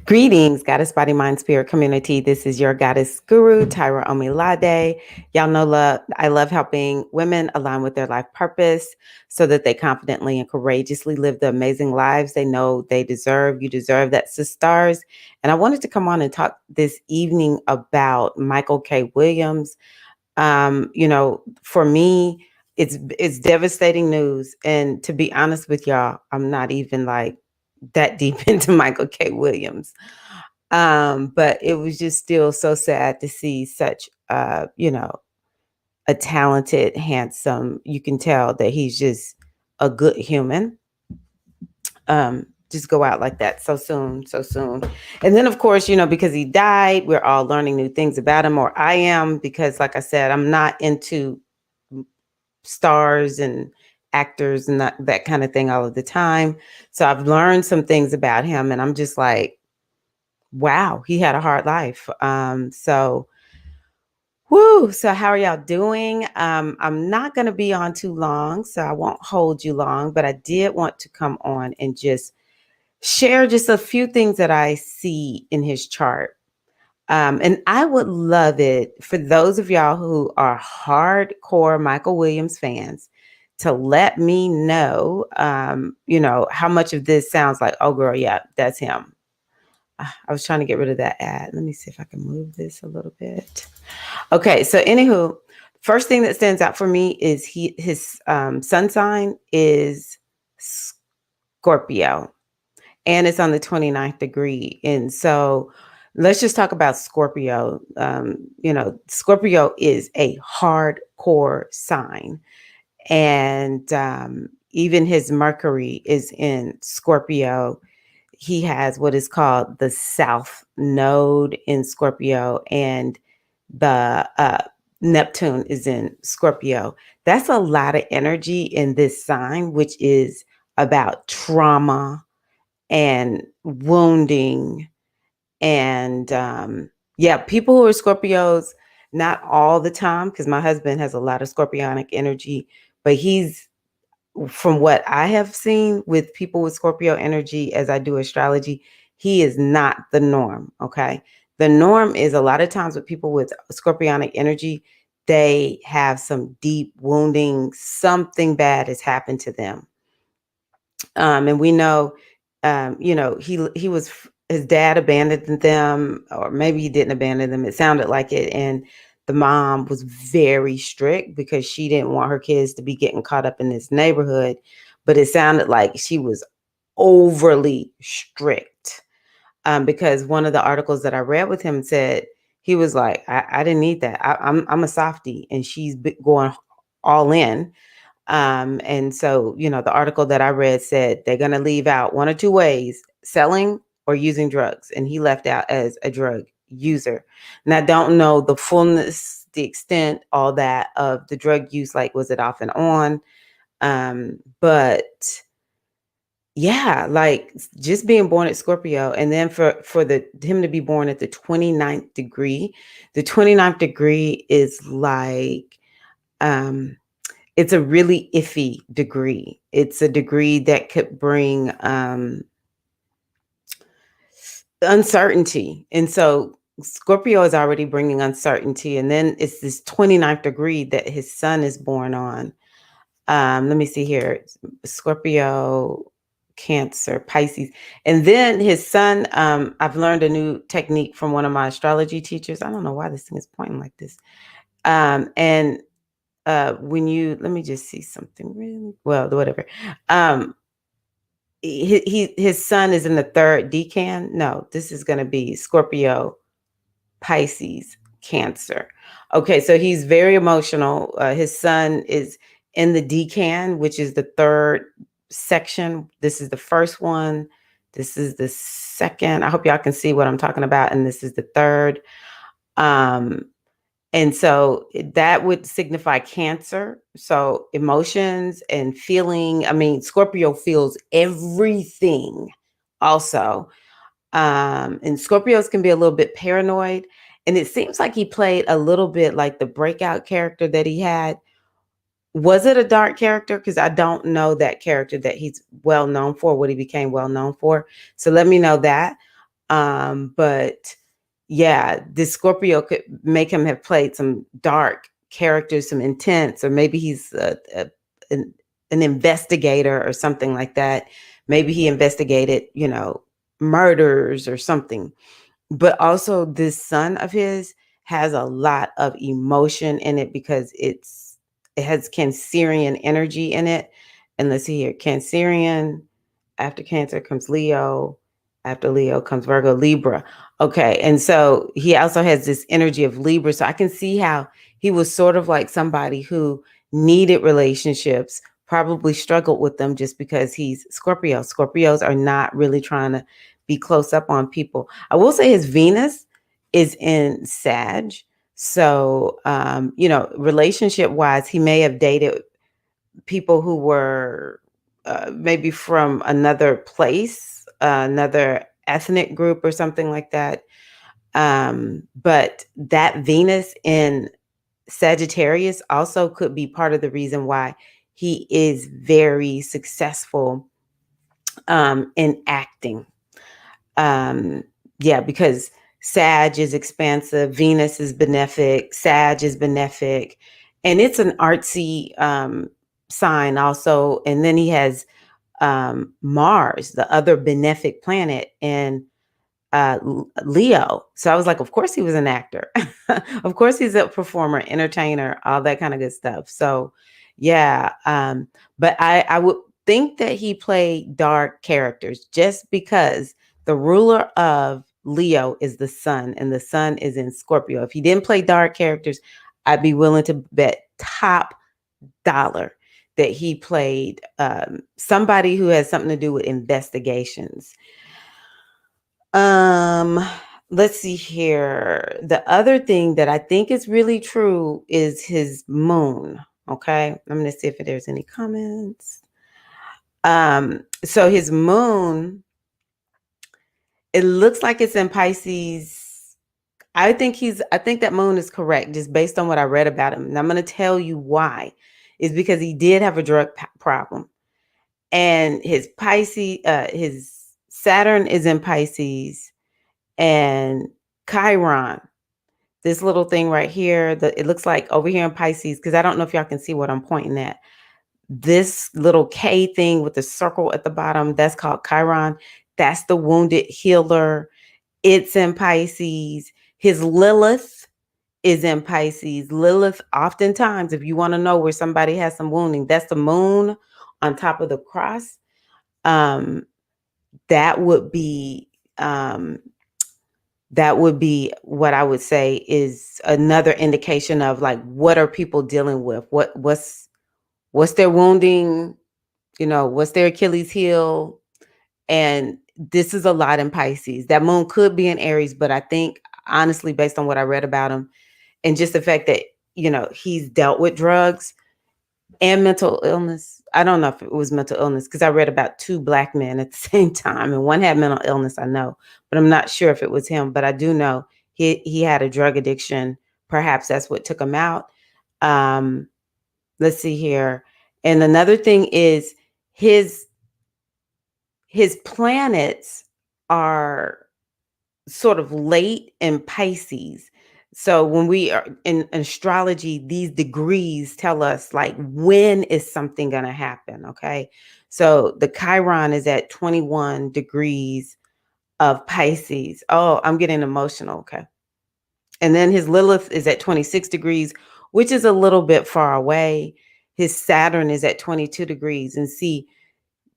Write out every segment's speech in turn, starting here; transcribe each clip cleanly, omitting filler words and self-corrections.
Greetings, Goddess Body Mind Spirit community. This is your Goddess Guru, Tyra Omilade. Y'all know I love helping women align with their life purpose so that they confidently and courageously live the amazing lives they know they deserve. You deserve that, sisters. And I wanted to come on and talk this evening about Michael K. Williams. For me, it's devastating news. And to be honest with y'all, I'm not even like that deep into Michael K. Williams. But it was just still so sad to see such, a talented, handsome, you can tell that he's just a good human. Just go out like that so soon, so soon. And then, of course, because he died, we're all learning new things about him, or I am, because like I said, I'm not into stars and actors and that kind of thing all of the time. So I've learned some things about him and I'm just like, wow, he had a hard life. So how are y'all doing? I'm not going to be on too long, so I won't hold you long, but I did want to come on and just share just a few things that I see in his chart. And I would love it for those of y'all who are hardcore Michael Williams fans to let me know, how much of this sounds like, oh girl, yeah, that's him. I was trying to get rid of that ad. Let me see if I can move this a little bit. Okay, so anywho, first thing that stands out for me is his sun sign is Scorpio, and it's on the 29th degree. And so let's just talk about Scorpio. Scorpio is a hardcore sign, and even his Mercury is in Scorpio. He has what is called the South Node in Scorpio, and the Neptune is in Scorpio. That's a lot of energy in this sign, which is about trauma and wounding. And people who are Scorpios, not all the time, because my husband has a lot of Scorpionic energy, but from what I have seen with people with Scorpio energy, as I do astrology, he is not the norm. Okay. The norm is a lot of times with people with Scorpionic energy, they have some deep wounding, something bad has happened to them. And we know, he was, his dad abandoned them, or maybe he didn't abandon them. It sounded like it. And the mom was very strict because she didn't want her kids to be getting caught up in this neighborhood. But it sounded like she was overly strict, because one of the articles that I read with him said he was like, I didn't need that. I'm a softie, and she's going all in. And so, the article that I read said they're going to leave out one or two ways: selling or using drugs. And he left out as a drug user. And I don't know the fullness, the extent, all that of the drug use, like was it off and on? But yeah, like just being born at Scorpio, and then for him to be born at the 29th degree. The 29th degree is like it's a really iffy degree. It's a degree that could bring uncertainty. And so Scorpio is already bringing uncertainty. And then it's this 29th degree that his son is born on. Let me see here. Scorpio, Cancer, Pisces. And then his son, I've learned a new technique from one of my astrology teachers. I don't know why this thing is pointing like this. And let me just see something really well, whatever. His son is in the third decan. No, this is going to be Scorpio, Pisces, Cancer. Okay, so he's very emotional. His son is in the decan, which is the third section. This is the first one. This is the second. I hope y'all can see what I'm talking about. And this is the third. And so that would signify Cancer. So emotions and feeling. I mean, Scorpio feels everything also. And Scorpios can be a little bit paranoid. And it seems like he played a little bit like the breakout character that he had. Was it a dark character? Because I don't know that character that he's well known for, what he became well known for. So let me know that. But yeah, this Scorpio could make him have played some dark characters, some intense, or maybe he's an, an investigator or something like that. Maybe he investigated, murders or something. But also, this son of his has a lot of emotion in it because it has Cancerian energy in it. And let's see here, Cancerian, after Cancer comes Leo, after Leo comes Virgo, Libra. Okay, and so he also has this energy of Libra. So I can see how he was sort of like somebody who needed relationships, probably struggled with them just because he's Scorpio. Scorpios are not really trying to be close up on people. I will say his Venus is in Sag. So, relationship wise, he may have dated people who were maybe from another place, another ethnic group or something like that. But that Venus in Sagittarius also could be part of the reason why he is very successful in acting. Yeah, because Sag is expansive, Venus is benefic, Sag is benefic, and it's an artsy sign also. And then he has Mars, the other benefic planet, in Leo. So I was like, of course he was an actor. Of course he's a performer, entertainer, all that kind of good stuff. So yeah, but I would think that he played dark characters just because the ruler of Leo is the sun, and the sun is in Scorpio. If he didn't play dark characters, I'd be willing to bet top dollar that he played somebody who has something to do with investigations. Let's see here. The other thing that I think is really true is his moon. Okay, I'm gonna see if there's any comments. So his moon, it looks like it's in Pisces. I think that moon is correct just based on what I read about him. And I'm going to tell you why. Is because he did have a drug problem. And his Saturn is in Pisces, and Chiron, this little thing right here, it looks like over here in Pisces, because I don't know if y'all can see what I'm pointing at. This little K thing with the circle at the bottom, that's called Chiron. That's the wounded healer. It's in Pisces. His Lilith is in Pisces. Lilith, oftentimes, if you want to know where somebody has some wounding, that's the moon on top of the cross. That would be what I would say is another indication of like, what are people dealing with? What's their wounding? What's their Achilles heel? And this is a lot in Pisces. That moon could be in Aries, but I think honestly, based on what I read about him and just the fact that, he's dealt with drugs and mental illness. I don't know if it was mental illness because I read about 2 Black men at the same time, and one had mental illness, I know, but I'm not sure if it was him. But I do know he had a drug addiction. Perhaps that's what took him out. Let's see here. And another thing is his planets are sort of late in Pisces. So when we are in astrology, these degrees tell us like, when is something going to happen? Okay. So the Chiron is at 21 degrees of Pisces. Oh, I'm getting emotional. Okay. And then his Lilith is at 26 degrees, which is a little bit far away. His Saturn is at 22 degrees. And see,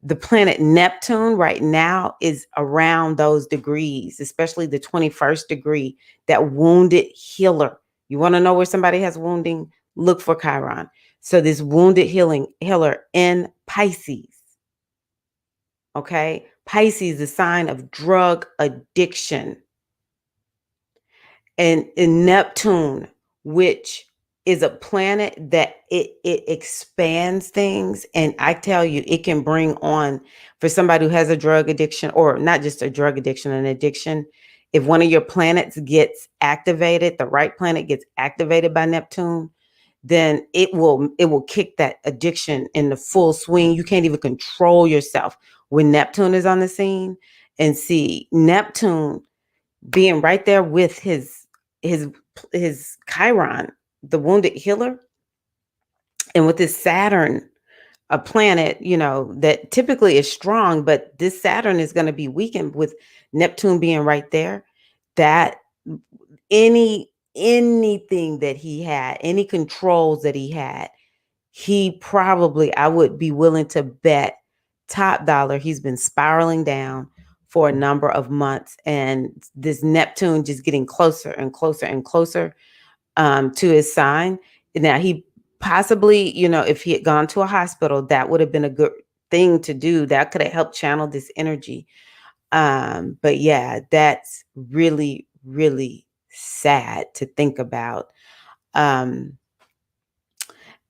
the planet Neptune right now is around those degrees, especially the 21st degree, that wounded healer. You want to know where somebody has wounding? Look for Chiron. So this wounded healer in Pisces. Okay. Pisces, the sign of drug addiction. And in Neptune, which is a planet that it expands things. And I tell you, it can bring on, for somebody who has a drug addiction, or not just a drug addiction, an addiction. If one of your planets gets activated, the right planet gets activated by Neptune, then it will kick that addiction in the full swing. You can't even control yourself when Neptune is on the scene. and see Neptune being right there with his his Chiron, the wounded healer, and with this Saturn, a planet, that typically is strong, but this Saturn is going to be weakened with Neptune being right there. That anything that he had, any controls that he had, he probably, I would be willing to bet top dollar, he's been spiraling down for a number of months. And this Neptune just getting closer and closer and closer to his sign. Now, he possibly, if he had gone to a hospital, that would have been a good thing to do. That could have helped channel this energy. But yeah, that's really, really sad to think about. Um,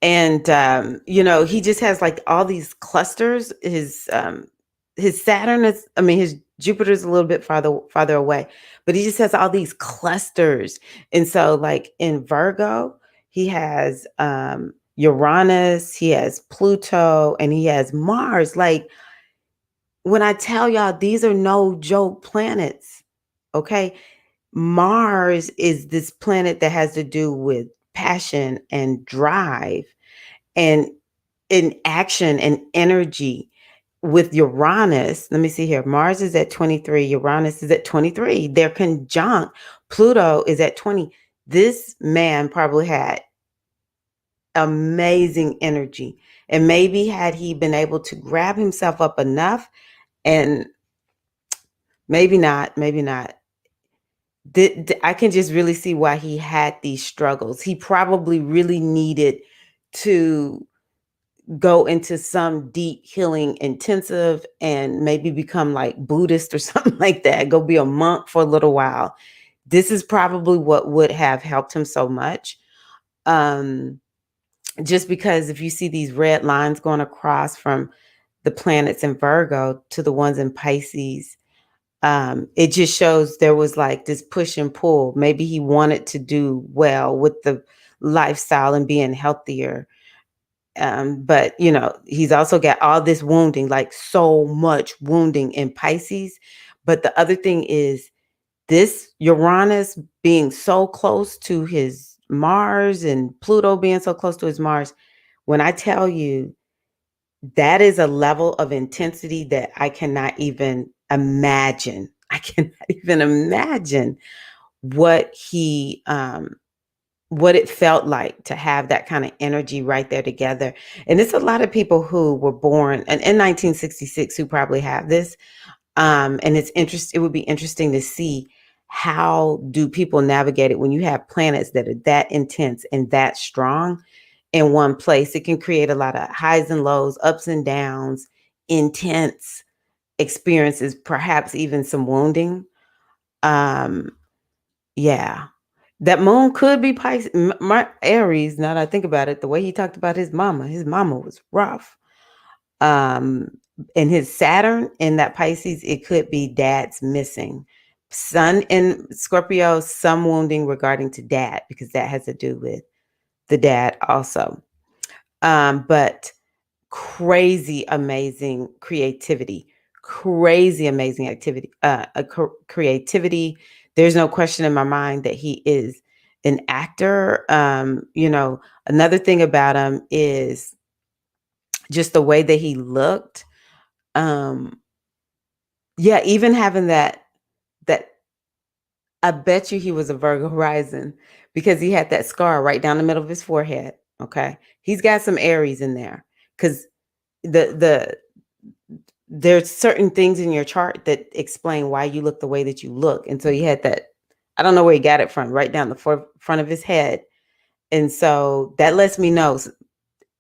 and he just has like all these clusters. His Saturn is, I mean, his Jupiter's a little bit farther away, but he just has all these clusters. And so like in Virgo, he has Uranus, he has Pluto, and he has Mars. Like, when I tell y'all, these are no joke planets. Okay, Mars is this planet that has to do with passion and drive and in action and energy. With Uranus, let me see here. Mars is at 23, Uranus is at 23. They're conjunct. Pluto is at 20. This man probably had amazing energy. And maybe had he been able to grab himself up enough, and maybe not, maybe not. I can just really see why he had these struggles. He probably really needed to go into some deep healing intensive and maybe become like Buddhist or something like that. Go be a monk for a little while. This is probably what would have helped him so much. Just because if you see these red lines going across from the planets in Virgo to the ones in Pisces, it just shows there was like this push and pull. Maybe he wanted to do well with the lifestyle and being healthier. But he's also got all this wounding, like so much wounding in Pisces. But the other thing is this Uranus being so close to his Mars and Pluto being so close to his Mars. When I tell you, that is a level of intensity that I cannot even imagine. I cannot even imagine what what it felt like to have that kind of energy right there together. And it's a lot of people who were born in 1966 who probably have this. And it would be interesting to see how do people navigate it when you have planets that are that intense and that strong in one place. It can create a lot of highs and lows, ups and downs, intense experiences, perhaps even some wounding. Um, yeah. That moon could be Pisces, Aries. Now that I think about it, the way he talked about his mama was rough. Um, and his Saturn in that Pisces, it could be dad's missing. Sun in Scorpio, some wounding regarding to dad, because that has to do with the dad also. But crazy, amazing creativity, crazy, amazing activity, creativity. There's no question in my mind that he is an actor. Another thing about him is just the way that he looked. Yeah, even having that I bet you he was a Virgo rising because he had that scar right down the middle of his forehead. Okay. He's got some Aries in there because the there's certain things in your chart that explain why you look the way that you look. And so he had that, I don't know where he got it from, right down the front of his head. And so that lets me know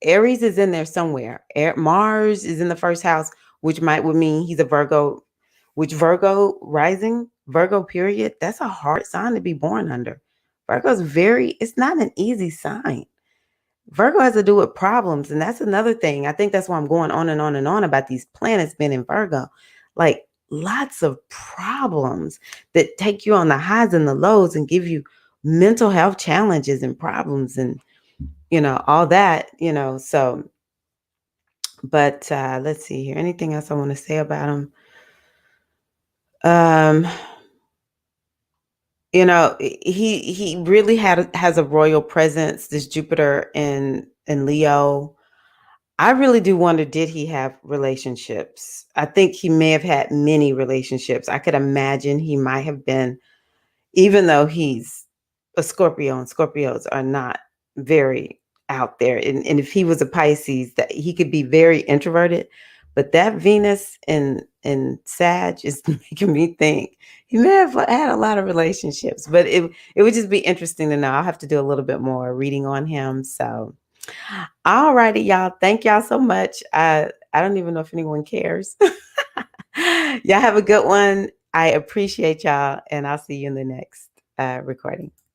Aries is in there somewhere. Mars is in the first house, which would mean he's a Virgo, which Virgo rising, Virgo period, that's a hard sign to be born under. It's not an easy sign. Virgo has to do with problems. And that's another thing. I think that's why I'm going on and on and on about these planets being in Virgo. Like lots of problems that take you on the highs and the lows and give you mental health challenges and problems and, all that, so, but let's see here. Anything else I want to say about them? Um, he really has a royal presence, this Jupiter in Leo. I really do wonder, did he have relationships? I think he may have had many relationships. I could imagine he might have been, even though he's a Scorpio and Scorpios are not very out there. And if he was a Pisces, that he could be very introverted. But that Venus in Sag is making me think he may have had a lot of relationships. But it would just be interesting to know. I'll have to do a little bit more reading on him. So all righty, y'all. Thank y'all so much. I don't even know if anyone cares. Y'all have a good one. I appreciate y'all, and I'll see you in the next recording.